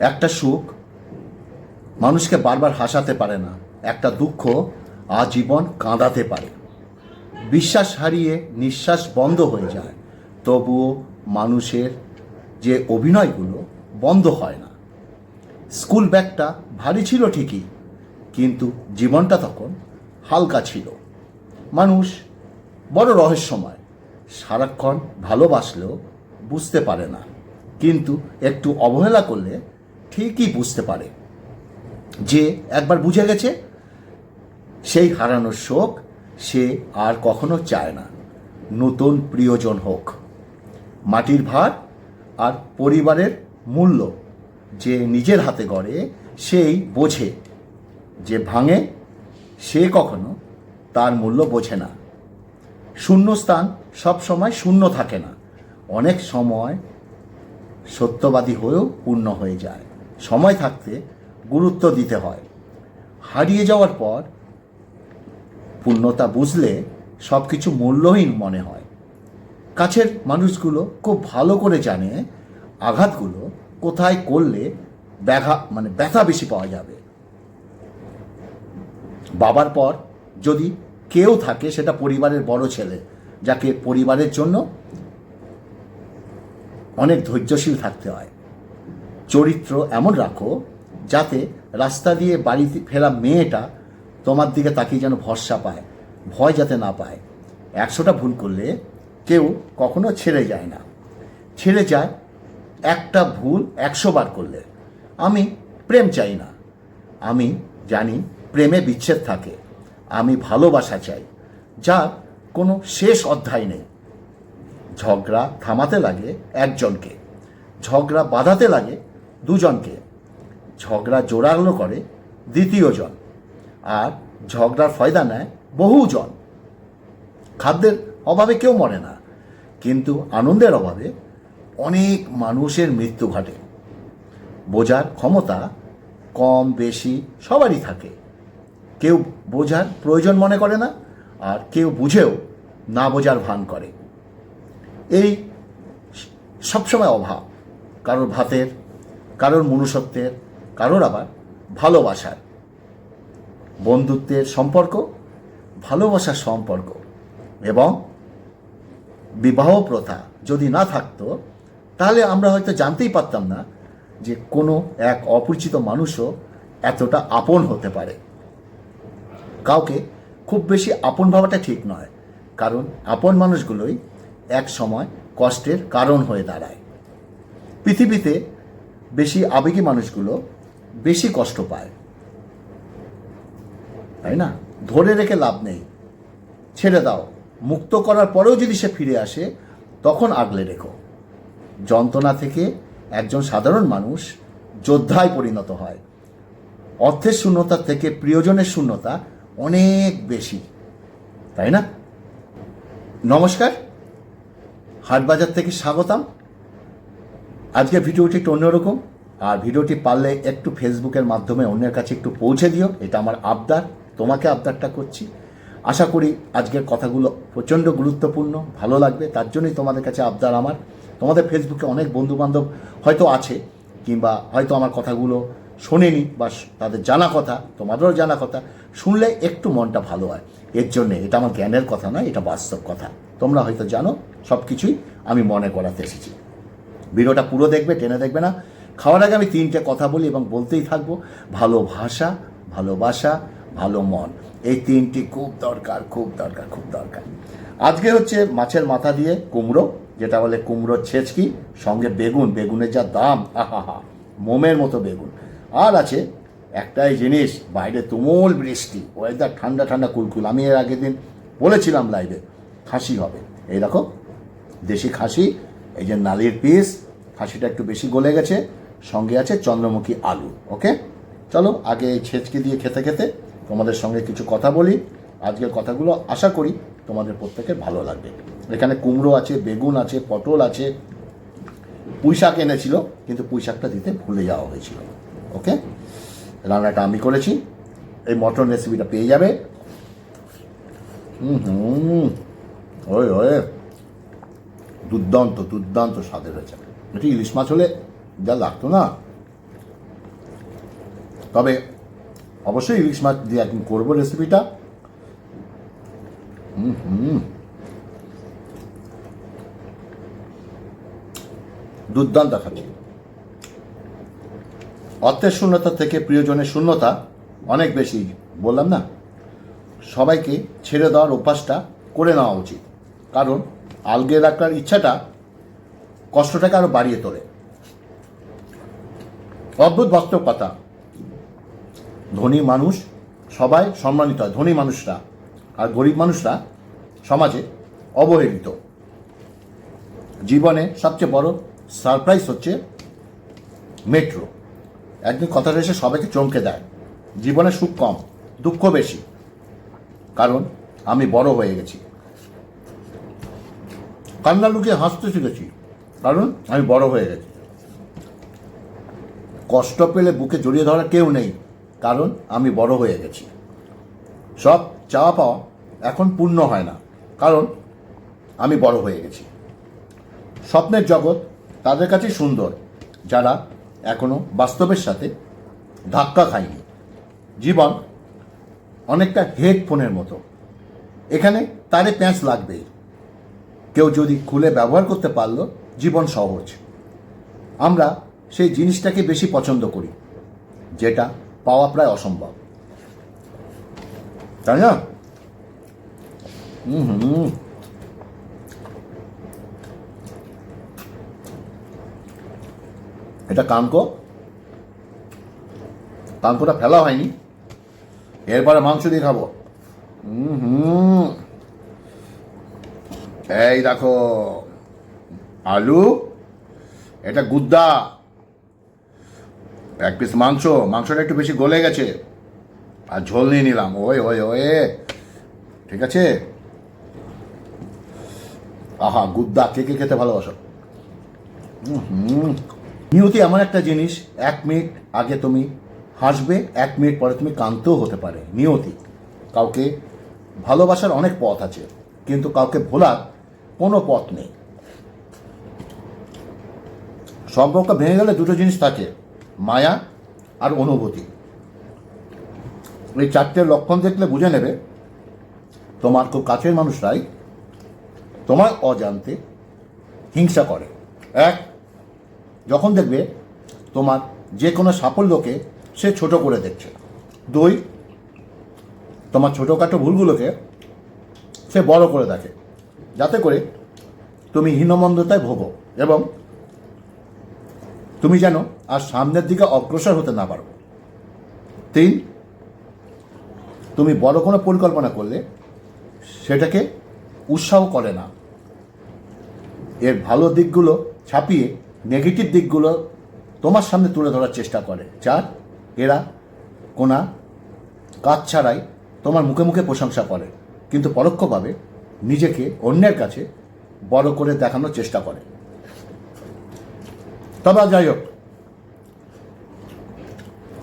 একটা সুখ মানুষকে বারবার হাসাতে পারে না, একটা দুঃখ আজীবন কাঁদাতে পারে। বিশ্বাস হারিয়ে নিঃশ্বাস বন্ধ হয়ে যায়, তবুও মানুষের যে অভিনয়গুলো বন্ধ হয় না। স্কুল ব্যাগটা ভারী ছিল ঠিকই, কিন্তু জীবনটা তখন হালকা ছিল। মানুষ বড় রহস্যময়, সারাক্ষণ ভালোবাসলেও বুঝতে পারে না, কিন্তু একটু অবহেলা করলে ঠিকই বুঝতে পারে। যে একবার বুঝে গেছে সেই হারানোর শোক সে আর কখনো চায় না নতুন প্রিয়জন হোক। মাটির ভার আর পরিবারের মূল্য যে নিজের হাতে গড়ে সেই বোঝে, যে ভাঙে সে কখনো তার মূল্য বোঝে না। শূন্যস্থান সব সময় শূন্য থাকে না, অনেক সময় সত্যবাদী হয়েও পূর্ণ হয়ে যায়। সময় থাকতে গুরুত্ব দিতে হয়, হারিয়ে যাওয়ার পর পূর্ণতা বুঝলে সব কিছু মূল্যহীন মনে হয়। কাছের মানুষগুলো খুব ভালো করে জানে আঘাতগুলো কোথায় করলে ব্যথা বেশি পাওয়া যাবে। বাবার পর যদি কেউ থাকে সেটা পরিবারের বড় ছেলে, যাকে পরিবারের জন্য অনেক ধৈর্যশীল থাকতে হয়। চরিত্র এমন রাখো যাতে রাস্তা দিয়ে বাড়িতে ফেরা মেয়েটা তোমার দিকে তাকিয়ে যেন ভরসা পায়, ভয় যাতে না পায়। 100টা ভুল করলে কেউ কখনো ছেড়ে যায় না, ছেড়ে যায় একটা ভুল 100 বার করলে। আমি প্রেম চাই না, আমি জানি প্রেমে বিচ্ছেদ থাকে। আমি ভালোবাসা চাই যার কোনো শেষ অধ্যায় নেই। ঝগড়া থামাতে লাগে একজনকে, ঝগড়া বাঁধাতে লাগে দুজনকে, ঝগড়া জোরালো করে দ্বিতীয়জন, আর ঝগড়ার ফয়দা নেয় বহুজন। খাদ্যের অভাবে কেউ মরে না, কিন্তু আনন্দের অভাবে অনেক মানুষের মৃত্যু ঘটে। বোঝার ক্ষমতা কম বেশি সবারই থাকে, কেউ বোঝার প্রয়োজন মনে করে না, আর কেউ বুঝেও না বোঝার ভান করে। এই সবসময় অভাব, কারোর ভাতের, কারোর মনুষ্যত্বের, কারোর আবার ভালোবাসার। বন্ধুত্বের সম্পর্ক, ভালোবাসার সম্পর্ক এবং বিবাহ প্রথা যদি না থাকতো তাহলে আমরা হয়তো জানতেই পারতাম না যে কোনো এক অপরিচিত মানুষও এতটা আপন হতে পারে। কাউকে খুব বেশি আপন ভাবাটা ঠিক নয়, কারণ আপন মানুষগুলোই এক সময় কষ্টের কারণ হয়ে দাঁড়ায়। পৃথিবীতে বেশি আবেগী মানুষগুলো বেশি কষ্ট পায়, তাই না? ধরে রেখে লাভ নেই, ছেড়ে দাও। মুক্ত করার পরেও যদি সে ফিরে আসে তখন আগলে রেখো। যন্ত্রণা থেকে একজন সাধারণ মানুষ যোদ্ধায় পরিণত হয়। অর্থের শূন্যতার থেকে প্রিয়জনের শূন্যতা অনেক বেশি, তাই না? নমস্কার, হাটবাজার থেকে স্বাগতম। আজকের ভিডিওটি একটু অন্যরকম, আর ভিডিওটি পারলে একটু ফেসবুকের মাধ্যমে অন্যের কাছে একটু পৌঁছে দিও, এটা আমার আবদার। তোমাকে আবদারটা করছি। আশা করি আজকের কথাগুলো প্রচণ্ড গুরুত্বপূর্ণ, ভালো লাগবে, তার জন্যই তোমাদের কাছে আবদার আমার। তোমাদের ফেসবুকে অনেক বন্ধুবান্ধব হয়তো আছে, কিংবা হয়তো আমার কথাগুলো শোনেনি, বা তাদের জানা কথা, তোমাদেরও জানা কথা, শুনলে একটু মনটা ভালো হয়। এর জন্যে, এটা আমার জ্ঞানের কথা নয়, এটা বাস্তব কথা। তোমরা হয়তো জানো, সব কিছুই আমি মনে করাতে এসেছি। ভিডিওটা পুরো দেখবে, টেনে দেখবে না। খাওয়ার আগে আমি 3টে কথা বলি এবং বলতেই থাকবো। ভালোবাসা, ভালোবাসা, ভালো মন, এই 3টি খুব দরকার, খুব দরকার, খুব দরকার। আজকে হচ্ছে মাছের মাথা দিয়ে কুমড়ো, যেটা বলে কুমড়োর ছেচকি, সঙ্গে বেগুন, বেগুনের যা দাম, আহা, মোমের মতো বেগুন। আর আছে একটাই জিনিস, বাইরে তুমুল বৃষ্টি, ওয়েদার ঠান্ডা ঠান্ডা কুলকুল। আমি এর আগের দিন বলেছিলাম লাইভে খাসি হবে, এই দেখো দেশি খাসি, এই যে নালির পিস, খাসিটা একটু বেশি গলে গেছে, সঙ্গে আছে চন্দ্রমুখী আলু। ওকে, চলো আগে এই ছেচকি দিয়ে খেতে খেতে তোমাদের সঙ্গে কিছু কথা বলি। আজকের কথাগুলো আশা করি তোমাদের প্রত্যেকের ভালো লাগবে। এখানে কুমড়ো আছে, বেগুন আছে, পটল আছে, পুঁই শাক এনেছিল, কিন্তু পুঁই শাকটা দিতে ভুলে যাওয়া হয়েছিল। ওকে, রান্নাটা আমি করেছি। এই মটন রেসিপিটা পেয়ে যাবে। ওই ওই দুর্দান্ত দুর্দান্ত স্বাদের হয়েছে। এটি ইলিশ মাছ হলে যা লাগতো না, তবে অবশ্যই ইলিশ মাছ দিয়ে একদিন করবো রেসিপিটা। দুর্দান্ত খাচ্ছে। অর্থের শূন্যতা থেকে প্রিয়জনের শূন্যতা অনেক বেশি, বললাম না। সবাইকে ছেড়ে দেওয়ার অভ্যাসটা করে নেওয়া উচিত, কারণ আলগে রাখার ইচ্ছাটা কষ্টটাকে আরো বাড়িয়ে তোলে। অদ্ভুত বাস্তব কথা, ধনী মানুষ সবাই সম্মানিত হয়, ধনী মানুষরা, আর গরিব মানুষরা সমাজে অবহেলিত। জীবনে সবচেয়ে বড় সারপ্রাইজ হচ্ছে মেট্রো। একদিন কথাটা এসে সবাইকে চমকে দেয়। জীবনে সুখ কম, দুঃখ বেশি, কারণ আমি বড় হয়ে গেছি। কান্না লুকিয়ে হাসতে শিখেছি, কারণ আমি বড় হয়ে গেছি। কষ্ট পেলে বুকে জড়িয়ে ধরা কেউ নেই, কারণ আমি বড় হয়ে গেছি। সব চাওয়া পাওয়া এখন পূর্ণ হয় না, কারণ আমি বড় হয়ে গেছি। স্বপ্নের জগৎ তাদের কাছেই সুন্দর যারা এখনো বাস্তবের সাথে ধাক্কা খায়নি। জীবন অনেকটা হেডফোনের মতো, এখানে তারে প্যাঁচ লাগবেই। কেউ যদি খুলে ব্যবহার করতে পারল, জীবন সহজ। আমরা সেই জিনিসটাকে বেশি পছন্দ করি যেটা পাওয়া প্রায় অসম্ভব, তাই না? এটা কানকোটা ফেলা হয়নি, এরপরে মাংস দিয়ে খাবো। এই দেখো আলু, এটা গুদ্দা, এক পিস মাংসটা একটু বেশি গলে গেছে, আর ঝোল নিয়ে নিলাম। ওই ওই ওই ঠিক আছে। আহা, গুদ্দা কে কে খেতে ভালোবাসো? নিয়তি এমন একটা জিনিস, 1 মিনিট আগে তুমি হাসবে, 1 মিনিট পরে তুমি কাঁদতেও হতে পারে। নিয়তি। কাউকে ভালোবাসার অনেক পথ আছে, কিন্তু কাউকে ভোলার কোনো পথ নেই। সম্পর্ক ভেঙে গেলে দুটো জিনিস থাকে, মায়া আর অনুভূতি। এই 4টে লক্ষণ দেখলে বুঝে নেবে তোমার খুব কাছের মানুষরাই তোমার অজান্তে হিংসা করে। 1, যখন দেখবে তোমার যে কোনো সাফল্যকে সে ছোট করে দেখছে। 2, তোমার ছোটোখাটো ভুলগুলোকে সে বড় করে দেখে, যাতে করে তুমি হীনমন্যতায় ভোগো এবং তুমি যেন আর সামনের দিকে অগ্রসর হতে না পারো। 3, তুমি বড় কোনো পরিকল্পনা করলে সেটাকে উৎসাহ করে না, এর ভালো দিকগুলো ছাপিয়ে নেগেটিভ দিকগুলো তোমার সামনে তুলে ধরার চেষ্টা করে। 4, এরা কোনা কাজ ছাড়াই তোমার মুখে মুখে প্রশংসা করে, কিন্তু পরোক্ষভাবে নিজেকে অন্যের কাছে বড় করে দেখানোর চেষ্টা করে। তবে যাই হোক,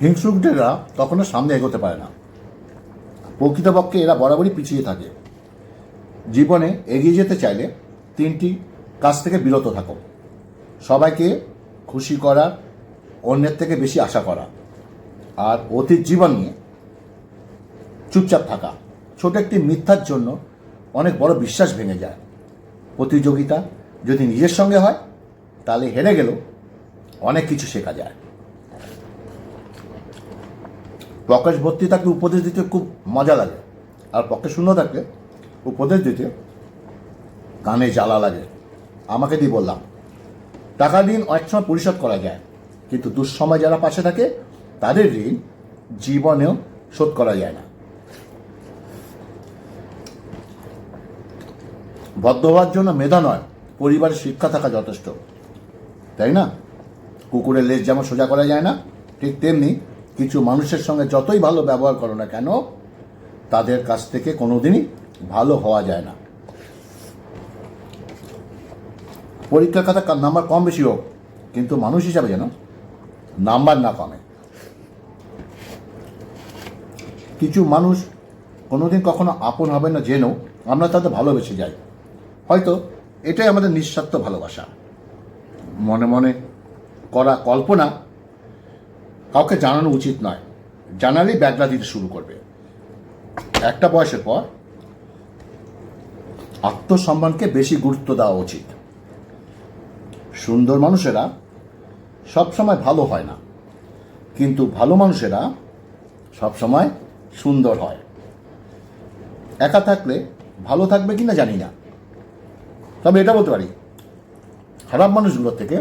হিংসুকরা কখনো সামনে এগোতে পারে না, প্রকৃতপক্ষে এরা বরাবরই পিছিয়ে থাকে। জীবনে এগিয়ে যেতে চাইলে 3টি কাজ থেকে বিরত থাকো: সবাইকে খুশি করা, অন্যের থেকে বেশি আশা করা, আর অতীত জীবন নিয়ে চুপচাপ থাকা। ছোট একটি মিথ্যার জন্য অনেক বড় বিশ্বাস ভেঙে যায়। প্রতিযোগিতা যদি নিজের সঙ্গে হয়, তাহলে হেরে গেলেও অনেক কিছু শেখা যায়। পকেট ভর্তি থাকলে উপদেশ দিতে খুব মজা লাগে, আর পকেট শূন্য থাকলে উপদেশ দিতে কানে জ্বালা লাগে। আমাকে দিয়ে বললাম, টাকা ঋণ অনেক সময় পরিশোধ করা যায়, কিন্তু দুঃসময় যারা পাশে থাকে তাদের ঋণ জীবনেও শোধ করা যায় না। ভদ্র হওয়ার জন্য মেধা নয়, পরিবারের শিক্ষা থাকা যথেষ্ট, তাই না? কুকুরের লেজ যেমন সোজা করা যায় না, ঠিক তেমনি কিছু মানুষের সঙ্গে যতই ভালো ব্যবহার করো না কেন, তাদের কাছ থেকে কোনোদিনই ভালো হওয়া যায় না। পরীক্ষার খাতা নাম্বার কম বেশি হোক, কিন্তু মানুষ হিসাবে যেন নাম্বার না কমে। কিছু মানুষ কোনোদিন কখনো আপন হবে না জেনেও আমরা তাদের ভালোবেসে যাই। হয়তো এটাই আমাদের নিঃস্বার্থ ভালোবাসা। মনে মনে করা কল্পনা কাউকে জানানো উচিত নয়, জানালেই ব্যাগলা দিতে শুরু করবে। একটা বয়সের পর আত্মসম্মানকে বেশি গুরুত্ব দেওয়া উচিত। সুন্দর মানুষেরা সবসময় ভালো হয় না, কিন্তু ভালো মানুষেরা সবসময় সুন্দর হয়। একা থাকলে ভালো থাকবে কিনা জানি না, তবে এটা বলতে পারি খারাপ মানুষগুলোর থেকে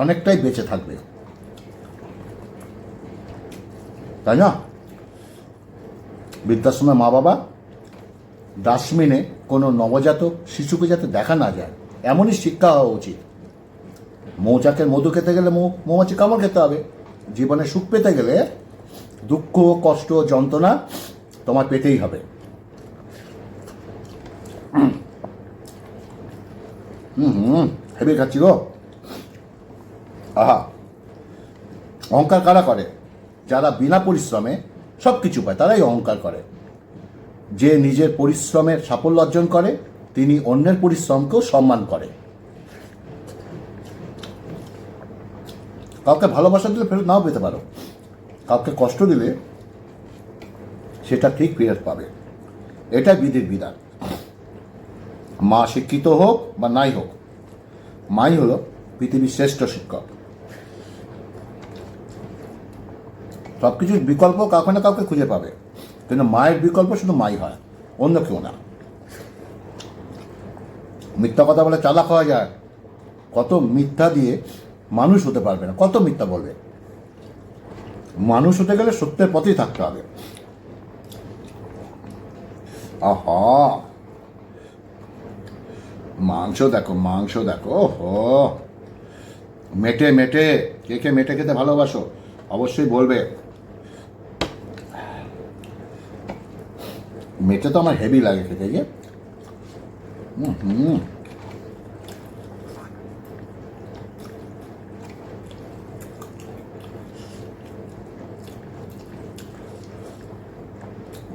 অনেকটাই বেঁচে থাকবে, তাই না? বৃদ্ধাশ্রমে মা বাবা ডাস্টবিনে কোনো নবজাতক শিশুকে যাতে দেখা না যায় এমনই শিক্ষা হওয়া উচিত। মৌচাকের মধু খেতে গেলে মৌমাছি কামড় খেতে হবে। জীবনে সুখ পেতে গেলে দুঃখ, কষ্ট, যন্ত্রণা তোমার পেতেই হবে। হেবি খাচ্ছি গো। আহা, অহংকার কারা করে? যারা বিনা পরিশ্রমে সব কিছু পায় তারাই অহংকার করে। যে নিজের পরিশ্রমের সাফল্য অর্জন করে তিনি অন্যের পরিশ্রমকেও সম্মান করে। কাউকে ভালোবাসা দিলে ফেরত নাও পেতে পারো, কাউকে কষ্ট দিলে সেটা ঠিক ফেরত পাবে। এটাই বিধির বিধান। মা শিক্ষিত হোক বা নাই হোক, মাই হলো পৃথিবীর শ্রেষ্ঠ শিক্ষক। সব কিছুর বিকল্প কাউকে না কাউকে খুঁজে পাবে, কিন্তু মায়ের বিকল্প শুধু মাই হয়, অন্য কেউ না। মিথ্যা কথা বলে চালাক হওয়া যায়, কত মিথ্যা দিয়ে মানুষ হতে পারবে না, কত মিথ্যা বলবে। মানুষ হতে গেলে সত্যের পথেই থাকতে হবে। আহা, মাংস দেখো, মাংস দেখো, হো মেটে মেটে। কে কে মেটে খেতে ভালোবাসো অবশ্যই বলবে। মেটে তো আমার হেভি লাগে খেতে গিয়ে।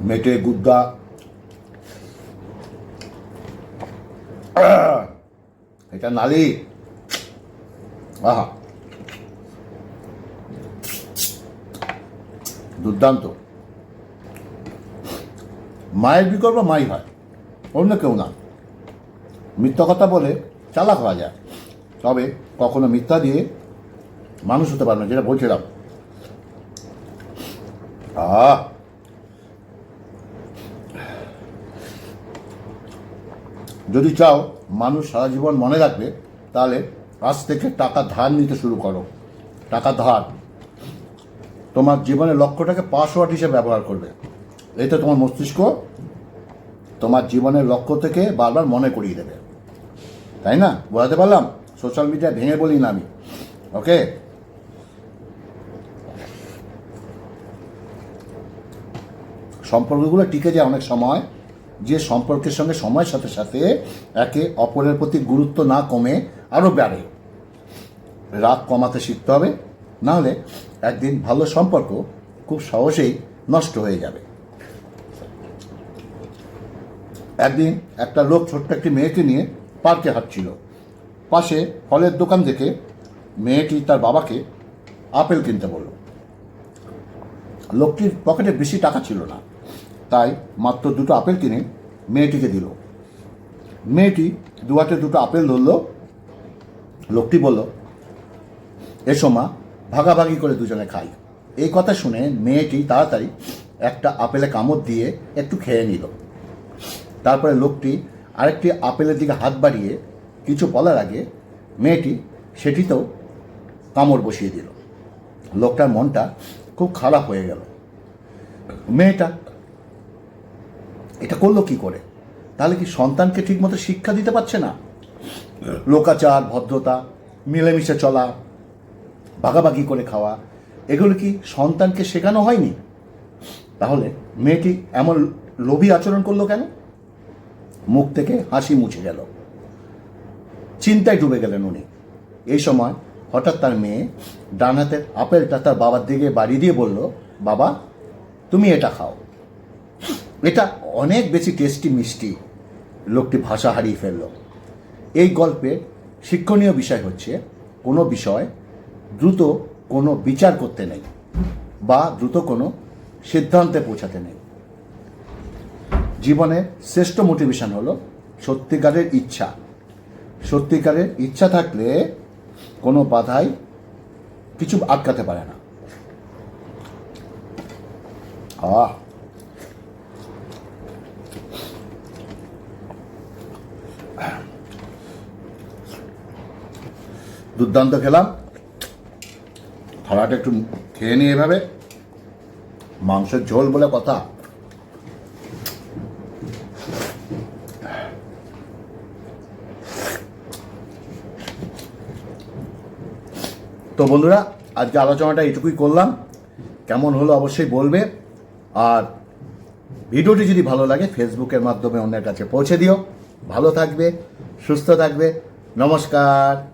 মেটে গুদ্দা, এটা নালি। আহা, দুর্দান্ত। মায়ের বিকল্প মাই হয়, অন্য কেউ না। মিথ্যা কথা বলে চালাক হওয়া যায়, তবে কখনো মিথ্যা দিয়ে মানুষ হতে পারবে না, যেটা বলছিলাম। যদি চাও মানুষ সারা জীবন মনে রাখবে, তাহলে আজ থেকে টাকা ধার নিতে শুরু করো। টাকা ধার তোমার জীবনের লক্ষ্যটাকে পাসওয়ার্ড হিসেবে ব্যবহার করবে। এতে তোমার মস্তিষ্ক তোমার জীবনের লক্ষ্য থেকে বারবার মনে করিয়ে দেবে, তাই না? বোঝাতে পারলাম? সোশ্যাল মিডিয়া ভেঙে বলি না আমি, ওকে? সম্পর্কগুলো টিকে যায় অনেক সময়, যে সম্পর্কের সঙ্গে সময়ের সাথে সাথে একে অপরের প্রতি গুরুত্ব না কমে আরও বাড়ে। রাগ কমাতে শিখতে হবে, নাহলে একদিন ভালো সম্পর্ক খুব সহজেই নষ্ট হয়ে যাবে। একদিন একটা লোক ছোট্ট একটি মেয়েকে নিয়ে পার্কে হাঁটছিল। পাশে ফলের দোকান দেখে মেয়েটি তার বাবাকে আপেল কিনতে বলল। লোকটির পকেটে বেশি টাকা ছিল না, তাই মাত্র দুটো আপেল কিনে মেয়েটিকে দিল। মেয়েটি দু হাতে দুটো আপেল ধরল। লোকটি বলল, এসো মা, ভাগাভাগি করে দুজনে খাই। এই কথা শুনে মেয়েটি তাড়াতাড়ি একটা আপেলে কামড় দিয়ে একটু খেয়ে নিল। তারপরে লোকটি আরেকটি আপেলের দিকে হাত বাড়িয়ে কিছু বলার আগে মেয়েটি সেটিতেও কামড় বসিয়ে দিল। লোকটার মনটা খুব খারাপ হয়ে গেল। মেয়েটা এটা করলো কি করে? তাহলে কি সন্তানকে ঠিকমতো শিক্ষা দিতে পারছে না? লোকাচার, ভদ্রতা, মিলেমিশে চলা, ভাগাভাগি করে খাওয়া, এগুলো কি সন্তানকে শেখানো হয়নি? তাহলে মেয়েটি এমন লোভী আচরণ করলো কেন? মুখ থেকে হাসি মুছে গেল। চিন্তায় ডুবে গেলেন উনি। এই সময় হঠাৎ তার মেয়ে ডান হাতের আপেলটা তার বাবার দিকে বাড়িয়ে দিয়ে বলল, বাবা তুমি এটা খাও, এটা অনেক বেশি টেস্টি মিষ্টি। লোকটি ভাষা হারিয়ে ফেলল। এই গল্পের শিক্ষণীয় বিষয় হচ্ছে, কোনো বিষয় দ্রুত কোনো বিচার করতে নেই বা দ্রুত কোনো সিদ্ধান্তে পৌঁছাতে নেই। জীবনে শ্রেষ্ঠ মোটিভেশন হলো সত্যিকারের ইচ্ছা। সত্যিকারের ইচ্ছা থাকলে কোনো বাধাই কিছু আটকাতে পারে না। দুর্দান্ত খেলাম। থালাটা একটু খেয়ে নিয়ে এভাবে, মাংসের ঝোল বলে কথা। তো বন্ধুরা, আজকে আলোচনাটা এইটুকুই করলাম। কেমন হলো অবশ্যই বলবে। আর ভিডিওটি যদি ভালো লাগে ফেসবুকের মাধ্যমে অন্যের কাছে পৌঁছে দিও। ভালো থাকবে, সুস্থ থাকবে। নমস্কার।